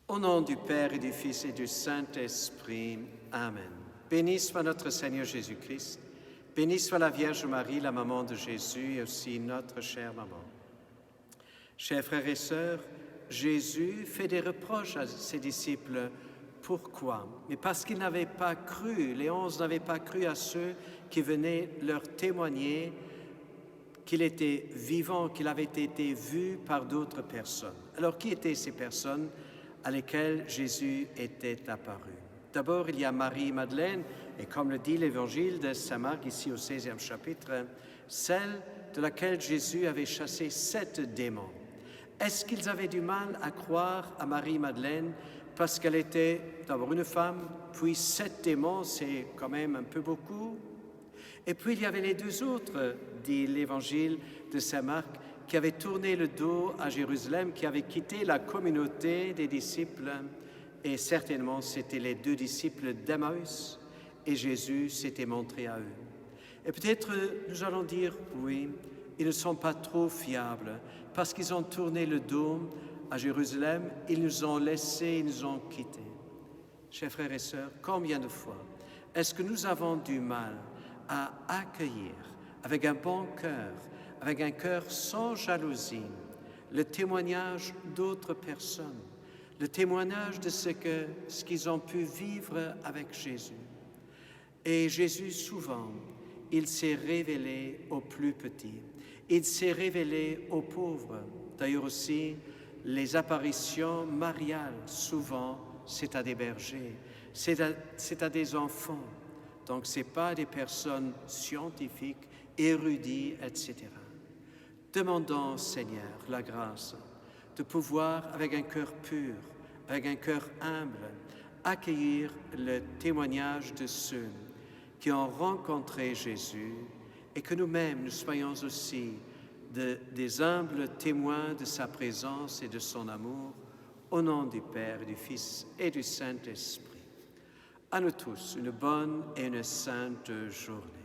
Au nom du Père et du Fils et du Saint-Esprit. Amen. Béni soit notre Seigneur Jésus-Christ. Béni soit la Vierge Marie, la maman de Jésus, et aussi notre chère maman. Chers frères et sœurs, Jésus fait des reproches à ses disciples. Pourquoi? Mais parce qu'ils n'avaient pas cru, les 11 n'avaient pas cru à ceux qui venaient leur témoigner qu'il était vivant, qu'il avait été vu par d'autres personnes. Alors, qui étaient ces personnes à lesquelles Jésus était apparu? D'abord, il y a Marie-Madeleine, et comme le dit l'évangile de Saint Marc, ici au 16e chapitre, celle de laquelle Jésus avait chassé 7 démons. Est-ce qu'ils avaient du mal à croire à Marie-Madeleine parce qu'elle était d'abord une femme, puis 7 démons, c'est quand même un peu beaucoup? Et puis il y avait les 2 autres, dit l'évangile de Saint Marc, qui avaient tourné le dos à Jérusalem, qui avaient quitté la communauté des disciples, et certainement c'étaient les 2 disciples d'Emmaüs, et Jésus s'était montré à eux. Et peut-être nous allons dire, oui, ils ne sont pas trop fiables, parce qu'ils ont tourné le dos à Jérusalem, ils nous ont laissés, ils nous ont quittés. Chers frères et sœurs, combien de fois est-ce que nous avons du mal à accueillir avec un bon cœur, avec un cœur sans jalousie, le témoignage d'autres personnes, le témoignage de ce qu'ils ont pu vivre avec Jésus. Et Jésus, souvent, il s'est révélé aux plus petits, il s'est révélé aux pauvres. D'ailleurs aussi, les apparitions mariales, souvent, c'est à des bergers, c'est à des enfants. Donc, ce n'est pas des personnes scientifiques, érudits, etc. Demandons, Seigneur, la grâce de pouvoir, avec un cœur pur, avec un cœur humble, accueillir le témoignage de ceux qui ont rencontré Jésus et que nous-mêmes, nous soyons aussi des humbles témoins de sa présence et de son amour, au nom du Père, du Fils et du Saint-Esprit. À nous tous, une bonne et une sainte journée.